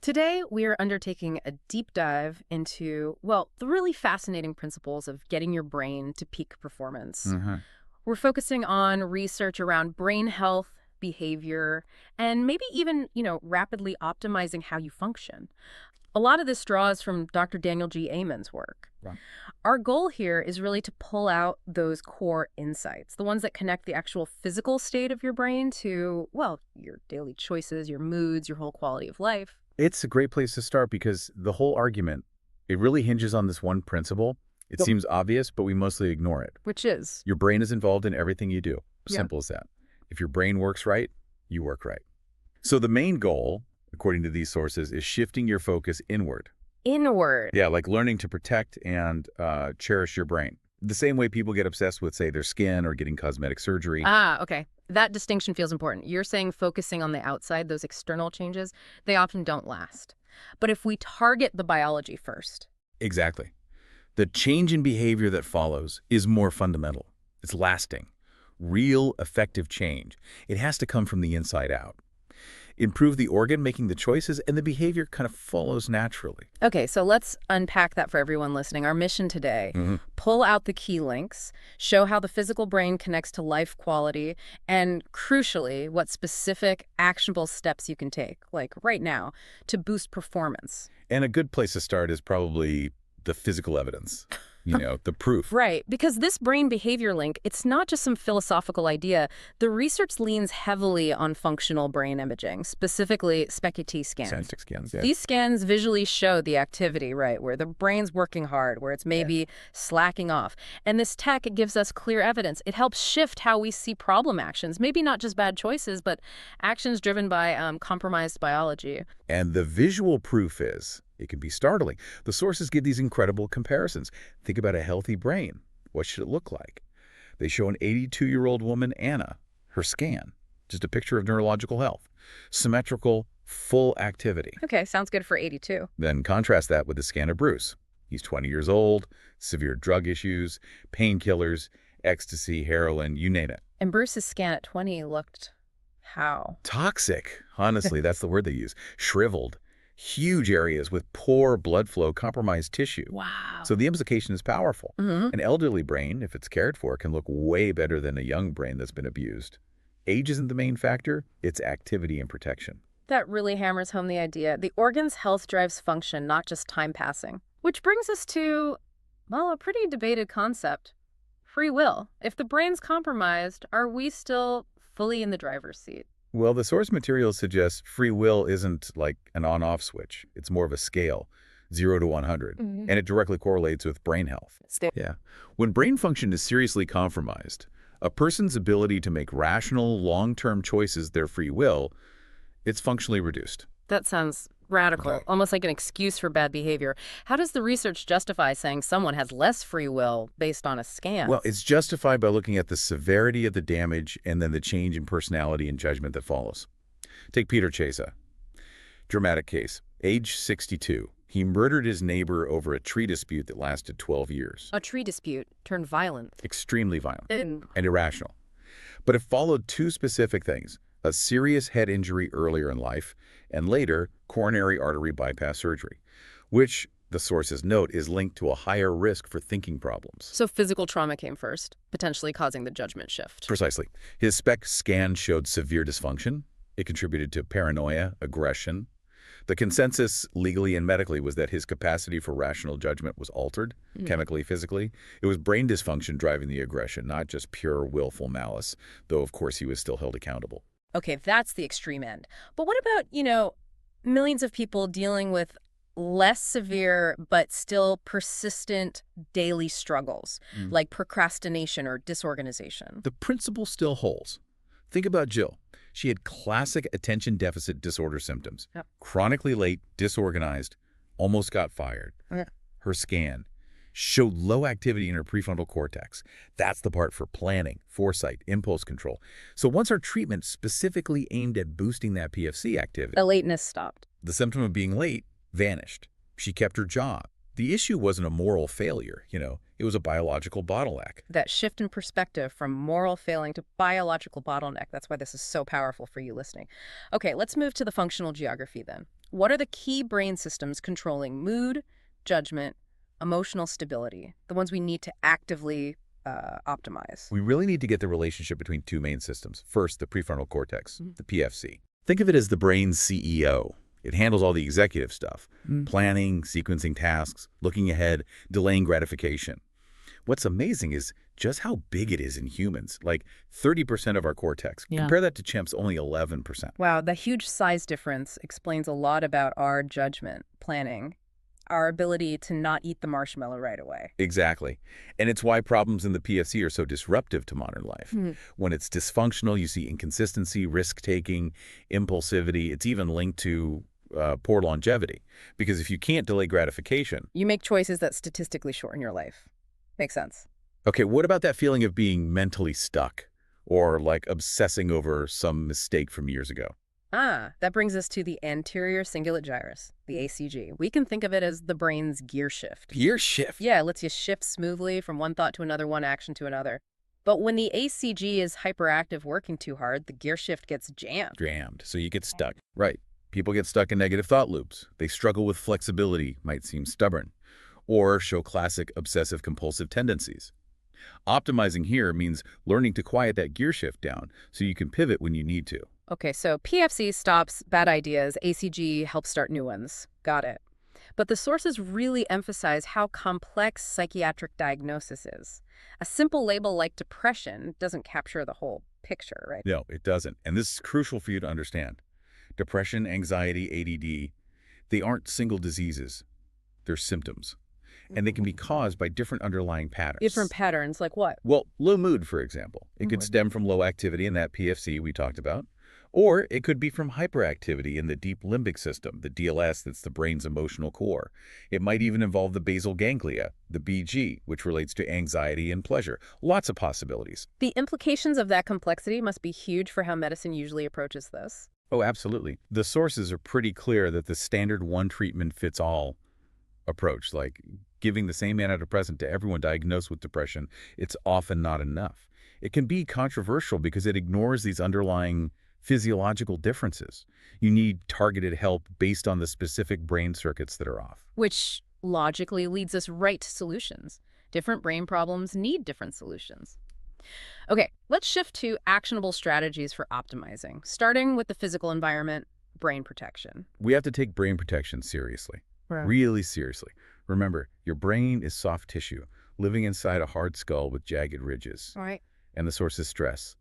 Today, we are undertaking a deep dive into, well, the really fascinating principles of getting your brain to peak performance. hmm We're focusing on research around brain health, behavior, and maybe even, rapidly optimizing how you function. A lot of this draws from Dr. Daniel G. Amen's work. Right. Our goal here is really to pull out those core insights, the ones that connect the actual physical state of your brain to, well, your daily choices, your moods, your whole quality of life. It's a great place to start because the whole argument, it really hinges on this one principle. It Yep. seems obvious, but we mostly ignore it. Which is, Your brain is involved in everything you do. Yeah. Simple as that. If your brain works right, you work right. So the main goal, according to these sources, is shifting your focus inward. inward. Yeah, like learning to protect and cherish your brain. The same way people get obsessed with, say, their skin or getting cosmetic surgery. Ah, okay. That distinction feels important. You're saying focusing on the outside, those external changes, they often don't last. But if we target the biology first, Exactly. The change in behavior that follows is more fundamental. It's lasting. Real, effective change. It has to come from the inside out. Improve the organ making the choices, and the behavior kind of follows naturally. okay, so let's unpack that for everyone listening. Our mission today, pull out the key links, show how the physical brain connects to life quality, and crucially, what specific actionable steps you can take, like right now, to boost performance. And a good place to start is probably the physical evidence, the proof. Right, because this brain behavior link, it's not just some philosophical idea. The research leans heavily on functional brain imaging, specifically SPECT scans. Scientific scans, yeah. These scans visually show the activity, right, where the brain's working hard, where it's maybe slacking off. And this tech, it gives us clear evidence. It helps shift how we see problem actions, maybe not just bad choices, but actions driven by compromised biology. And the visual proof is, it can be startling. The sources give these incredible comparisons. Think about a healthy brain. What should it look like? They show an 82-year-old woman, Anna, her scan, just a picture of neurological health. Symmetrical, full activity. Okay, sounds good for 82. Then contrast that with the scan of Bruce. He's 20 years old, severe drug issues, painkillers, ecstasy, heroin, you name it. And Bruce's scan at 20 looked how? Toxic, honestly, that's the word they use. Shriveled. Huge areas with poor blood flow, compromised tissue. Wow. So the implication is powerful. Mhm. An elderly brain, if it's cared for, can look way better than a young brain that's been abused. Age isn't the main factor, it's activity and protection. That really hammers home the idea. The organ's health drives function, not just time passing. Which brings us to, well, a pretty debated concept. Free will. If the brain's compromised, are we still fully in the driver's seat? Well, the source material suggests free will isn't like an on-off switch. It's more of a scale, 0 to 100, and it directly correlates with brain health. Yeah. When brain function is seriously compromised, a person's ability to make rational, long-term choices, their free will, it's functionally reduced. That sounds radical, Okay. almost like an excuse for bad behavior. How does the research justify saying someone has less free will based on a scan? Well, it's justified by looking at the severity of the damage and then the change in personality and judgment that follows. Take Peter Chesa. Dramatic case. Age 62. He murdered his neighbor over a tree dispute that lasted 12 years. A tree dispute turned violent. Extremely violent And and irrational. But it followed two specific things: a serious head injury earlier in life, and later, coronary artery bypass surgery, which, the sources note, is linked to a higher risk for thinking problems. so physical trauma came first, potentially causing the judgment shift. Precisely. His SPECT scan showed severe dysfunction. It contributed to paranoia, aggression. The consensus, legally and medically, was that his capacity for rational judgment was altered, chemically, physically. It was brain dysfunction driving the aggression, not just pure willful malice, though, of course, he was still held accountable. Okay, that's the extreme end. But what about, millions of people dealing with less severe but still persistent daily struggles, like procrastination or disorganization? The principle still holds. Think about Jill. She had classic attention deficit disorder symptoms. Yep. Chronically late, disorganized, almost got fired. Yeah. Her scan showed low activity in her prefrontal cortex. That's the part for planning, foresight, impulse control. So once our treatment specifically aimed at boosting that PFC activity, The lateness stopped. the symptom of being late vanished. She kept her job, The issue wasn't a moral failure, it was a biological bottleneck. That shift in perspective from moral failing to biological bottleneck. That's why this is so powerful for you listening. Okay, let's move to the functional geography then. What are the key brain systems controlling mood, judgment, emotional stability, the ones we need to actively optimize? We really need to get the relationship between two main systems. First, the prefrontal cortex, the PFC. Think of it as the brain's CEO. It handles all the executive stuff, planning, sequencing tasks, looking ahead, delaying gratification. What's amazing is just how big it is in humans, like 30% of our cortex. Yeah. Compare that to chimps, only 11%. Wow, the huge size difference explains a lot about our judgment, planning, our ability to not eat the marshmallow right away. Exactly. And it's why problems in the PFC are so disruptive to modern life. When it's dysfunctional, you see inconsistency, risk-taking, impulsivity. It's even linked to poor longevity. Because if you can't delay gratification... You make choices that statistically shorten your life. Makes sense. Okay, what about that feeling of being mentally stuck? Or like obsessing over some mistake from years ago? That brings us to the anterior cingulate gyrus, the ACG. We can think of it as the brain's gear shift. Gear shift? Yeah, it lets you shift smoothly from one thought to another, one action to another. But when the ACG is hyperactive, working too hard, the gear shift gets jammed. Jammed, so you get stuck. Right. People get stuck in negative thought loops. They struggle with flexibility, might seem stubborn, or show classic obsessive-compulsive tendencies. Optimizing here means learning to quiet that gear shift down so you can pivot when you need to. Okay, so PFC stops bad ideas, ACG helps start new ones. Got it. But the sources really emphasize how complex psychiatric diagnosis is. A simple label like depression doesn't capture the whole picture, right? No, it doesn't. And this is crucial for you to understand. Depression, anxiety, ADD, they aren't single diseases. They're symptoms. And they can be caused by different underlying patterns. Different patterns, like what? Well, low mood, for example. It could stem from low activity in that PFC we talked about. Or it could be from hyperactivity in the deep limbic system, the DLS that's the brain's emotional core. It might even involve the basal ganglia, the BG, which relates to anxiety and pleasure. Lots of possibilities. The implications of that complexity must be huge for how medicine usually approaches this. Oh, absolutely. The sources are pretty clear that the standard one-treatment-fits-all approach, like giving the same antidepressant to everyone diagnosed with depression, it's often not enough. It can be controversial because it ignores these underlying physiological differences. You need targeted help based on the specific brain circuits that are off. Which logically leads us right to solutions. Different brain problems need different solutions. Okay, let's shift to actionable strategies for optimizing, starting with the physical environment, brain protection. We have to take brain protection seriously, really seriously. Remember, your brain is soft tissue, living inside a hard skull with jagged ridges. All right. And the source is stress.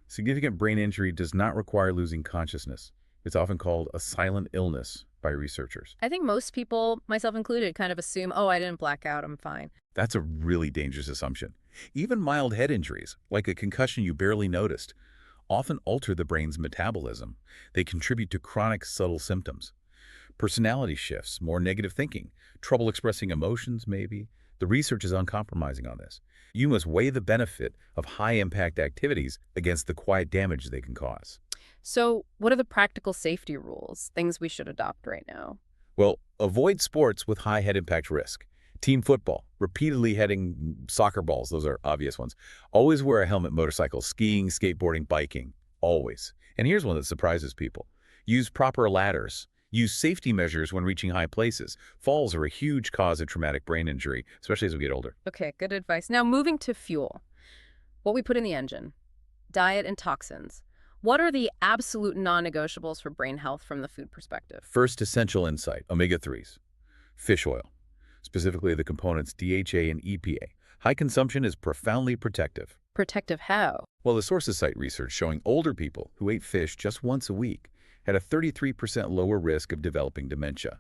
Significant brain injury does not require losing consciousness. It's often called a silent illness by researchers. I think most people, myself included, kind of assume, oh, I didn't black out, I'm fine. That's a really dangerous assumption. Even mild head injuries, like a concussion you barely noticed, often alter the brain's metabolism. They contribute to chronic subtle symptoms. Personality shifts, more negative thinking, trouble expressing emotions maybe. The research is uncompromising on this. You must weigh the benefit of high-impact activities against the quiet damage they can cause. So what are the practical safety rules, things we should adopt right now? Well, avoid sports with high head impact risk. Team football, repeatedly heading soccer balls, those are obvious ones. Always wear a helmet motorcycle, skiing, skateboarding, biking, always. And here's one that surprises people. Use proper ladders. Use safety measures when reaching high places. Falls are a huge cause of traumatic brain injury, especially as we get older. Okay, good advice. Now moving to fuel, what we put in the engine, diet and toxins. What are the absolute non-negotiables for brain health from the food perspective? First essential insight, omega-3s. Fish oil, specifically the components DHA and EPA. High consumption is profoundly protective. Protective how? Well, the sources cite research showing older people who ate fish just once a week had a 33% lower risk of developing dementia.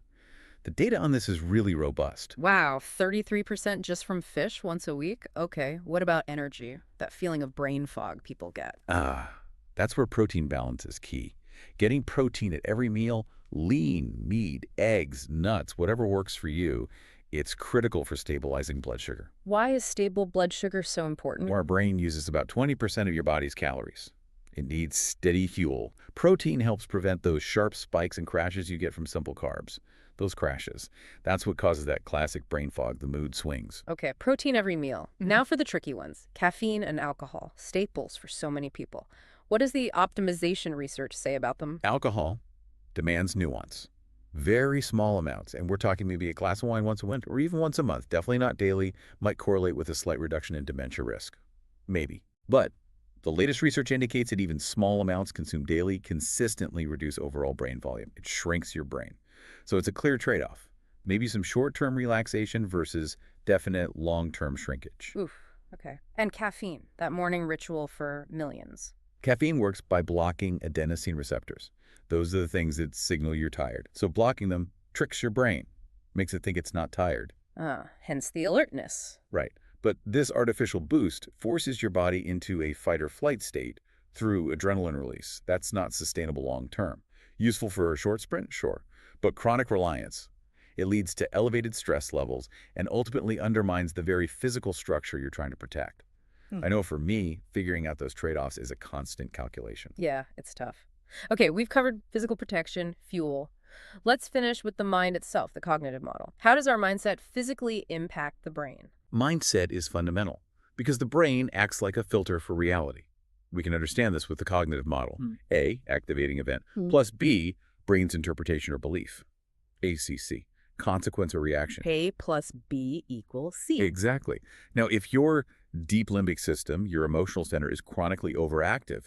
The data on this is really robust. Wow, 33% just from fish once a week? Okay, what about energy? That feeling of brain fog people get. That's where protein balance is key. Getting protein at every meal, lean, meat, eggs, nuts, whatever works for you, it's critical for stabilizing blood sugar. Why is stable blood sugar so important? Our brain uses about 20% of your body's calories. It needs steady fuel. Protein helps prevent those sharp spikes and crashes you get from simple carbs. Those crashes. That's what causes that classic brain fog, the mood swings. Okay, protein every meal. Now for the tricky ones. Caffeine and alcohol, staples for so many people. What does the optimization research say about them? Alcohol demands nuance. Very small amounts, and we're talking maybe a glass of wine once a week or even once a month, definitely not daily, might correlate with a slight reduction in dementia risk. Maybe. But the latest research indicates that even small amounts consumed daily consistently reduce overall brain volume. It shrinks your brain. So it's a clear trade-off. Maybe some short-term relaxation versus definite long-term shrinkage. Oof, okay. And caffeine, that morning ritual for millions. Caffeine works by blocking adenosine receptors. Those are the things that signal you're tired. So blocking them tricks your brain, makes it think it's not tired. Hence the alertness. Right. But this artificial boost forces your body into a fight-or-flight state through adrenaline release. That's not sustainable long-term. Useful for a short sprint? Sure. But chronic reliance, it leads to elevated stress levels and ultimately undermines the very physical structure you're trying to protect. I know for me, figuring out those trade-offs is a constant calculation. Yeah, it's tough. Okay, we've covered physical protection, fuel. Let's finish with the mind itself, the cognitive model. How does our mindset physically impact the brain? Mindset is fundamental because the brain acts like a filter for reality. We can understand this with the cognitive model. A, activating event, plus B, brain's interpretation or belief. ACC, consequence or reaction. A plus B equals C. Exactly. Now, if your deep limbic system, your emotional center, is chronically overactive,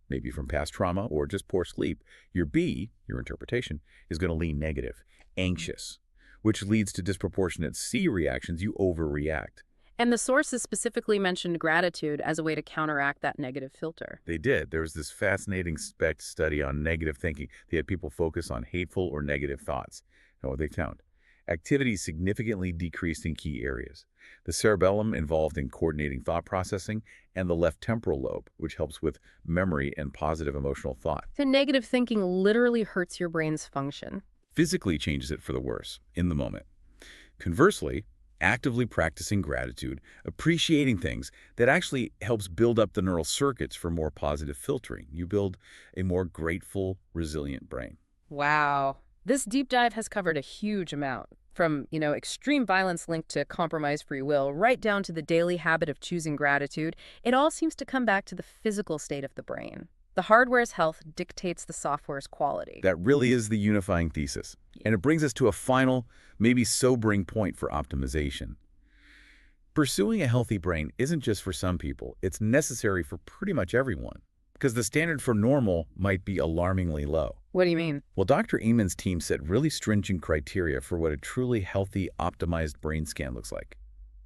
maybe from past trauma or just poor sleep, your B, your interpretation, is going to lean negative, anxious, which leads to disproportionate C reactions. You overreact. And the sources specifically mentioned gratitude as a way to counteract that negative filter. They did. There was this fascinating SPECT study on negative thinking. They had people focus on hateful or negative thoughts. And what they found? Activity significantly decreased in key areas. The cerebellum involved in coordinating thought processing, and the left temporal lobe, which helps with memory and positive emotional thought. So negative thinking literally hurts your brain's function. Physically changes it for the worse, in the moment. Conversely, actively practicing gratitude, appreciating things, that actually helps build up the neural circuits for more positive filtering. You build a more grateful, resilient brain. Wow. This deep dive has covered a huge amount, from, extreme violence linked to compromised free will, right down to the daily habit of choosing gratitude. It all seems to come back to the physical state of the brain. The hardware's health dictates the software's quality. That really is the unifying thesis. And it brings us to a final, maybe sobering point for optimization. Pursuing a healthy brain isn't just for some people. It's necessary for pretty much everyone, because the standard for normal might be alarmingly low. What do you mean? Well, Dr. Eamon's team set really stringent criteria for what a truly healthy, optimized brain scan looks like.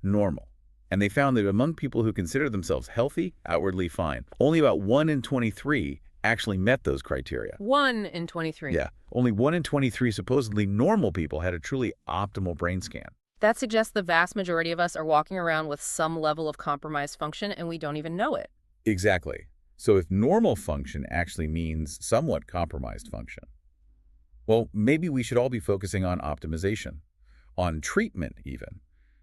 Normal. And they found that among people who consider themselves healthy, outwardly fine, only about 1 in 23 actually met those criteria. 1 in 23? Yeah. Only 1 in 23 supposedly normal people had a truly optimal brain scan. That suggests the vast majority of us are walking around with some level of compromised function and we don't even know it. Exactly. So if normal function actually means somewhat compromised function, well, maybe we should all be focusing on optimization, on treatment even,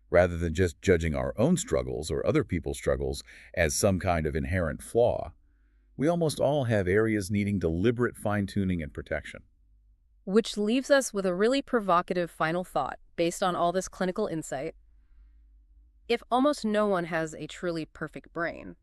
rather than just judging our own struggles or other people's struggles as some kind of inherent flaw. We almost all have areas needing deliberate fine-tuning and protection. Which leaves us with a really provocative final thought based on all this clinical insight. If almost no one has a truly perfect brain,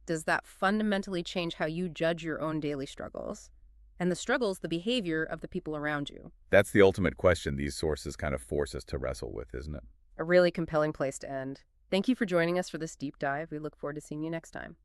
does that fundamentally change how you judge your own daily struggles? And the behavior of the people around you? That's the ultimate question these sources kind of force us to wrestle with, isn't it? A really compelling place to end. Thank you for joining us for this deep dive. We look forward to seeing you next time.